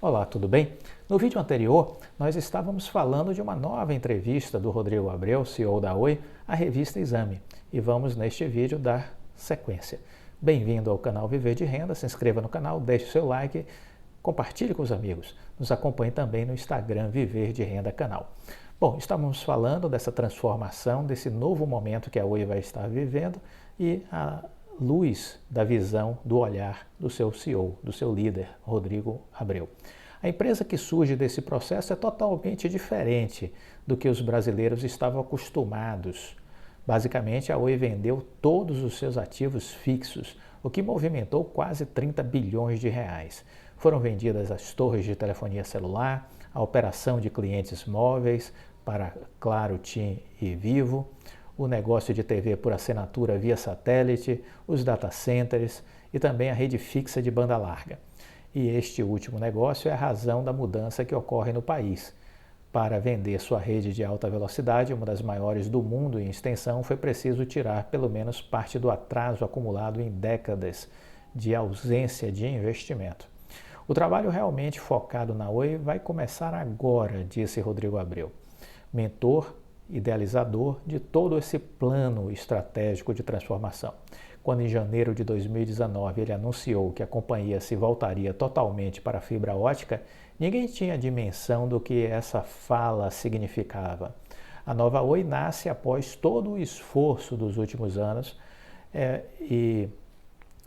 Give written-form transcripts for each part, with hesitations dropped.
Olá, tudo bem? No vídeo anterior, nós estávamos falando de uma nova entrevista do Rodrigo Abreu, CEO da Oi, à revista Exame, e vamos neste vídeo dar sequência. Bem-vindo ao canal Viver de Renda, se inscreva no canal, deixe seu like, compartilhe com os amigos. Nos acompanhe também no Instagram Viver de Renda Canal. Bom, estávamos falando dessa transformação, desse novo momento que a Oi vai estar vivendo e a luz da visão, do olhar do seu CEO, do seu líder, Rodrigo Abreu. A empresa que surge desse processo é totalmente diferente do que os brasileiros estavam acostumados. Basicamente, a Oi vendeu todos os seus ativos fixos, o que movimentou quase 30 bilhões de reais. Foram vendidas as torres de telefonia celular, a operação de clientes móveis para Claro, TIM e Vivo, o negócio de TV por assinatura via satélite, os data centers e também a rede fixa de banda larga. E este último negócio é a razão da mudança que ocorre no país. Para vender sua rede de alta velocidade, uma das maiores do mundo em extensão, foi preciso tirar pelo menos parte do atraso acumulado em décadas de ausência de investimento. O trabalho realmente focado na Oi vai começar agora, disse Rodrigo Abreu, mentor, idealizador de todo esse plano estratégico de transformação. Quando em janeiro de 2019 ele anunciou que a companhia se voltaria totalmente para a fibra ótica, ninguém tinha dimensão do que essa fala significava. A nova Oi nasce após todo o esforço dos últimos anos e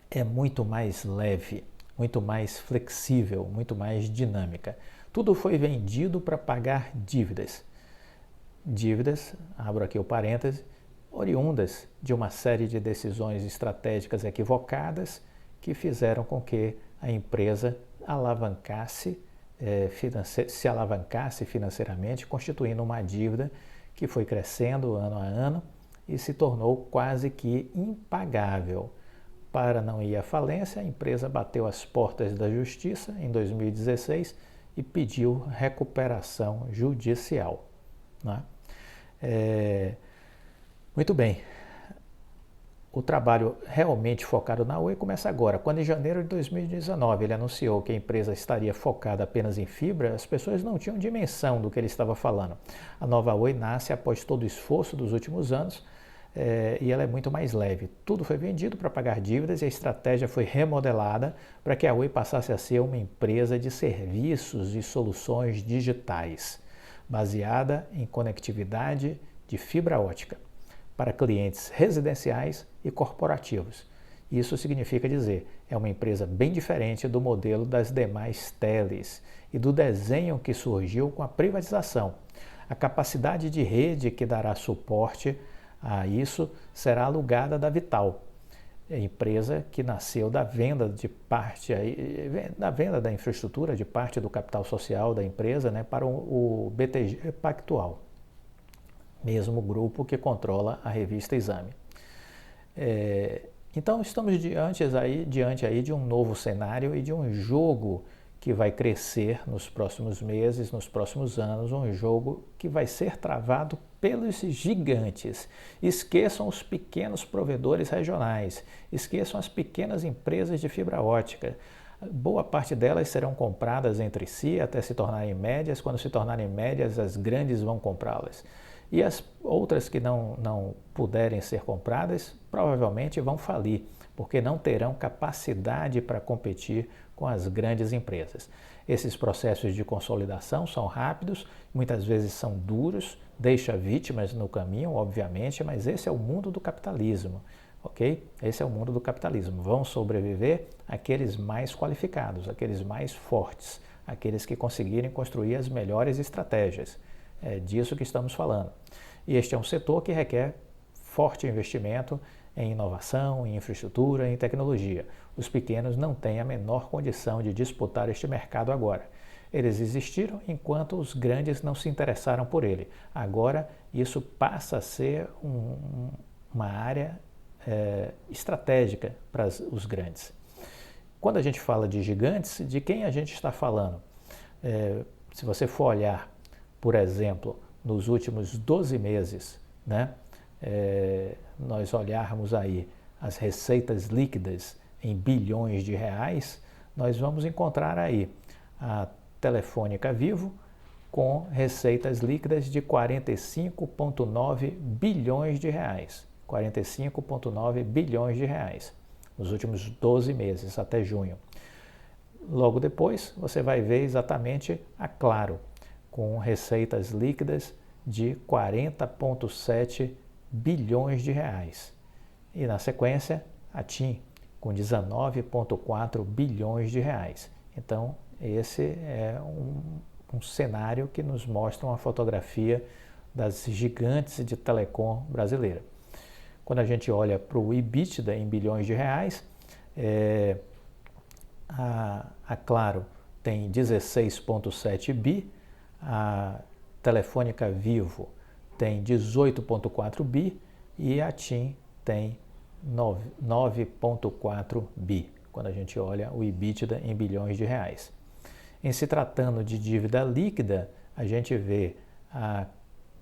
é muito mais leve, muito mais flexível, muito mais dinâmica. Tudo foi vendido para pagar dívidas. Dívidas, abro aqui o parêntese, oriundas de uma série de decisões estratégicas equivocadas que fizeram com que a empresa se alavancasse financeiramente, constituindo uma dívida que foi crescendo ano a ano e se tornou quase que impagável. Para não ir à falência, a empresa bateu as portas da justiça em 2016 e pediu recuperação judicial. Né? Muito bem, o trabalho realmente focado na Oi começa agora. Quando em janeiro de 2019 ele anunciou que a empresa estaria focada apenas em fibra, as pessoas não tinham dimensão do que ele estava falando. A nova Oi nasce após todo o esforço dos últimos anos e ela é muito mais leve. Tudo foi vendido para pagar dívidas e a estratégia foi remodelada para que a Oi passasse a ser uma empresa de serviços e soluções digitais, baseada em conectividade de fibra ótica para clientes residenciais e corporativos. Isso significa dizer, é uma empresa bem diferente do modelo das demais teles e do desenho que surgiu com a privatização. A capacidade de rede que dará suporte a isso será alugada da Vital, empresa que nasceu da venda da infraestrutura, de parte do capital social da empresa, né, para o BTG Pactual, mesmo grupo que controla a revista Exame. Então estamos diante aí de um novo cenário e de um jogo que vai crescer nos próximos meses, nos próximos anos, um jogo que vai ser travado pelos gigantes. Esqueçam os pequenos provedores regionais, esqueçam as pequenas empresas de fibra ótica. Boa parte delas serão compradas entre si até se tornarem médias. Quando se tornarem médias, as grandes vão comprá-las. E as outras que não puderem ser compradas, provavelmente vão falir, porque não terão capacidade para competir com as grandes empresas. Esses processos de consolidação são rápidos, muitas vezes são duros, deixa vítimas no caminho, obviamente, mas esse é o mundo do capitalismo, ok? Esse é o mundo do capitalismo. Vão sobreviver aqueles mais qualificados, aqueles mais fortes, aqueles que conseguirem construir as melhores estratégias. É disso que estamos falando. E este é um setor que requer forte investimento em inovação, em infraestrutura, em tecnologia. Os pequenos não têm a menor condição de disputar este mercado agora. Eles existiram enquanto os grandes não se interessaram por ele. Agora, isso passa a ser uma área estratégica para os grandes. Quando a gente fala de gigantes, de quem a gente está falando? Se você for olhar, por exemplo, nos últimos 12 meses, né, nós olharmos aí as receitas líquidas em bilhões de reais, nós vamos encontrar aí a Telefônica Vivo, com receitas líquidas de 45,9 bilhões de reais. 45,9 bilhões de reais nos últimos 12 meses, até junho. Logo depois, você vai ver exatamente a Claro, com receitas líquidas de 40,7 bilhões de reais. E na sequência, a TIM, com 19,4 bilhões de reais. Então, esse é um cenário que nos mostra uma fotografia das gigantes de telecom brasileira. Quando a gente olha para o EBITDA em bilhões de reais, a Claro tem 16,7 bi, a Telefônica Vivo tem 18,4 bi e a TIM tem 9,4 bi, quando a gente olha o EBITDA em bilhões de reais. Em se tratando de dívida líquida, a gente vê a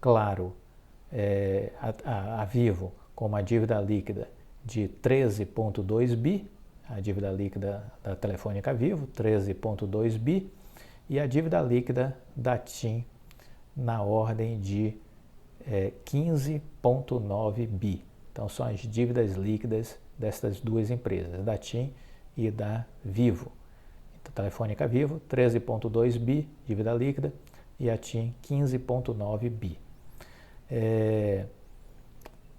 Claro, a Vivo com uma dívida líquida de 13,2 bi, a dívida líquida da Telefônica Vivo, 13,2 bi, e a dívida líquida da TIM na ordem de 15,9 bi. Então, são as dívidas líquidas dessas duas empresas, da TIM e da Vivo. Então, Telefônica Vivo, 13,2 bi, dívida líquida, e a TIM, 15,9 bi.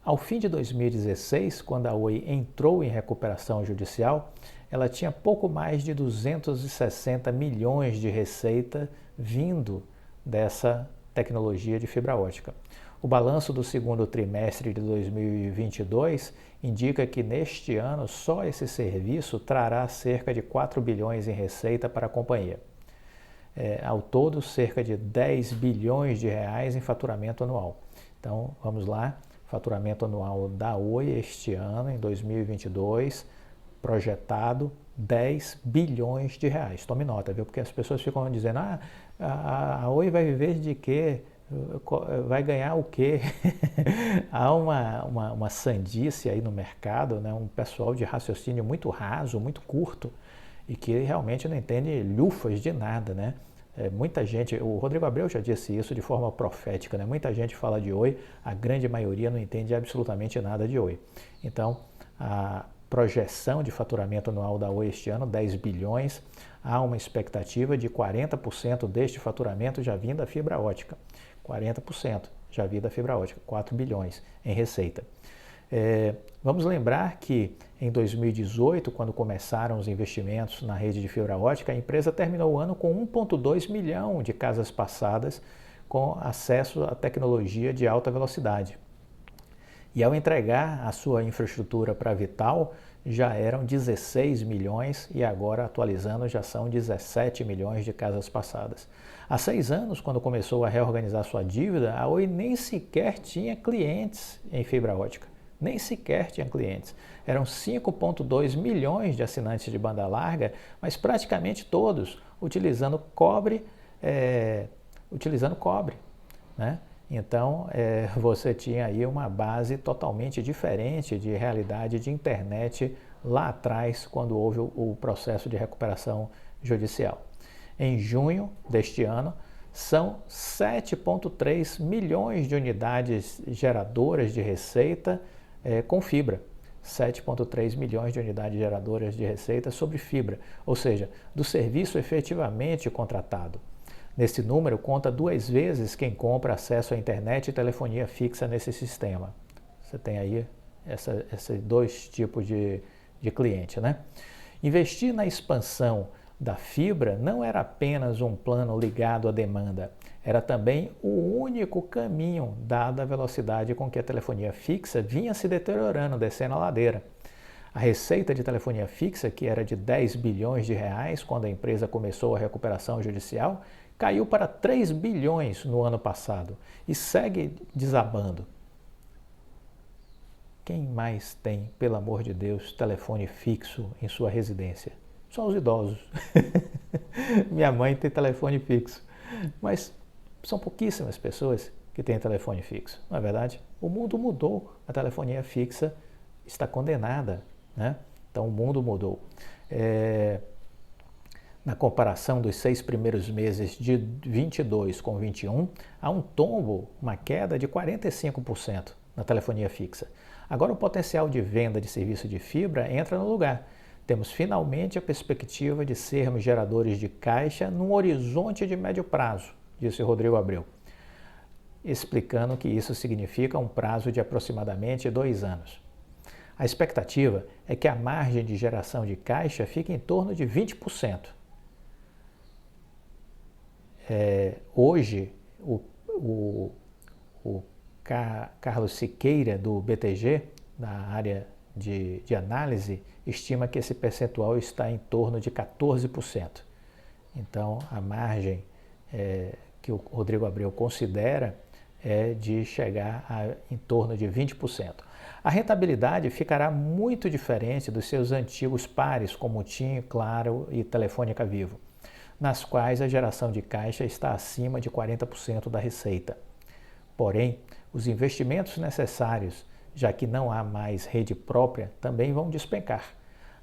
Ao fim de 2016, quando a Oi entrou em recuperação judicial, ela tinha pouco mais de 260 milhões de receita vindo dessa tecnologia de fibra ótica. O balanço do segundo trimestre de 2022 indica que neste ano só esse serviço trará cerca de 4 bilhões em receita para a companhia. Ao todo, cerca de 10 bilhões de reais em faturamento anual. Então, vamos lá. Faturamento anual da Oi este ano, em 2022, projetado 10 bilhões de reais. Tome nota, viu? Porque as pessoas ficam dizendo, a Oi vai viver de quê? Vai ganhar o quê? Há uma sandice aí no mercado, né? Um pessoal de raciocínio muito raso, muito curto, e que realmente não entende lufas de nada, né? Muita gente, o Rodrigo Abreu já disse isso de forma profética, né? Muita gente fala de Oi, a grande maioria não entende absolutamente nada de Oi. Então, a projeção de faturamento anual da Oi este ano, 10 bilhões, há uma expectativa de 40% deste faturamento já vindo da fibra ótica. 40% já vindo da fibra ótica, 4 bilhões em receita. Vamos lembrar que em 2018, quando começaram os investimentos na rede de fibra ótica, a empresa terminou o ano com 1,2 milhão de casas passadas com acesso à tecnologia de alta velocidade. E ao entregar a sua infraestrutura para a Vital, já eram 16 milhões e agora, atualizando, já são 17 milhões de casas passadas. Há 6 anos, quando começou a reorganizar sua dívida, a Oi nem sequer tinha clientes em fibra ótica. Nem sequer tinha clientes. Eram 5,2 milhões de assinantes de banda larga, mas praticamente todos utilizando cobre, né? Então, você tinha aí uma base totalmente diferente de realidade de internet lá atrás, quando houve o processo de recuperação judicial. Em junho deste ano, são 7,3 milhões de unidades geradoras de receita com fibra. 7,3 milhões de unidades geradoras de receita sobre fibra, ou seja, do serviço efetivamente contratado. Nesse número, conta 2 vezes quem compra acesso à internet e telefonia fixa nesse sistema. Você tem aí esses 2 tipos de cliente, né? Investir na expansão da fibra não era apenas um plano ligado à demanda, era também o único caminho, dada a velocidade com que a telefonia fixa vinha se deteriorando, descendo a ladeira. A receita de telefonia fixa, que era de 10 bilhões de reais quando a empresa começou a recuperação judicial, caiu para 3 bilhões no ano passado e segue desabando. Quem mais tem, pelo amor de Deus, telefone fixo em sua residência? Só os idosos. Minha mãe tem telefone fixo, mas são pouquíssimas pessoas que têm telefone fixo, não é verdade? O mundo mudou, a telefonia fixa está condenada, né? Então o mundo mudou. Na comparação dos 6 primeiros meses de 22 com 21, há um tombo, uma queda de 45% na telefonia fixa. Agora o potencial de venda de serviço de fibra entra no lugar. Temos finalmente a perspectiva de sermos geradores de caixa num horizonte de médio prazo, disse Rodrigo Abreu, explicando que isso significa um prazo de aproximadamente 2 anos. A expectativa é que a margem de geração de caixa fique em torno de 20%. Hoje, o Carlos Siqueira, do BTG, na área de análise, estima que esse percentual está em torno de 14%. Então, a margem que o Rodrigo Abreu considera é de chegar em torno de 20%. A rentabilidade ficará muito diferente dos seus antigos pares, como TIM, Claro e Telefônica Vivo, nas quais a geração de caixa está acima de 40% da receita. Porém, os investimentos necessários, já que não há mais rede própria, também vão despencar.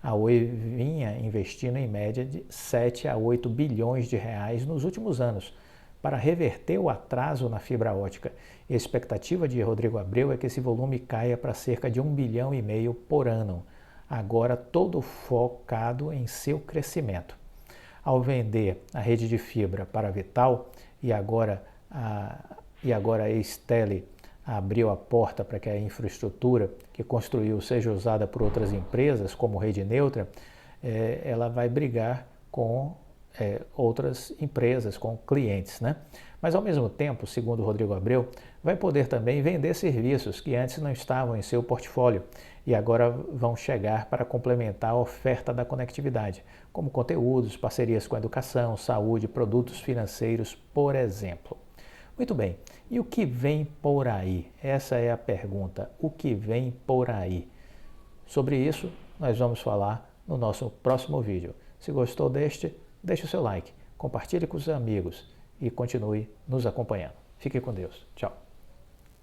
A Oi vinha investindo em média de 7 a 8 bilhões de reais nos últimos anos para reverter o atraso na fibra ótica. E a expectativa de Rodrigo Abreu é que esse volume caia para cerca de 1,5 bilhão por ano, agora todo focado em seu crescimento. Ao vender a rede de fibra para a Vital e agora a Esteli abriu a porta para que a infraestrutura que construiu seja usada por outras empresas, como Rede Neutra, ela vai brigar com outras empresas, com clientes, né? Mas ao mesmo tempo, segundo o Rodrigo Abreu, vai poder também vender serviços que antes não estavam em seu portfólio e agora vão chegar para complementar a oferta da conectividade, como conteúdos, parcerias com educação, saúde, produtos financeiros, por exemplo. Muito bem, e o que vem por aí? Essa é a pergunta, o que vem por aí? Sobre isso, nós vamos falar no nosso próximo vídeo. Se gostou deste, deixe o seu like, compartilhe com os amigos e continue nos acompanhando. Fique com Deus. Tchau.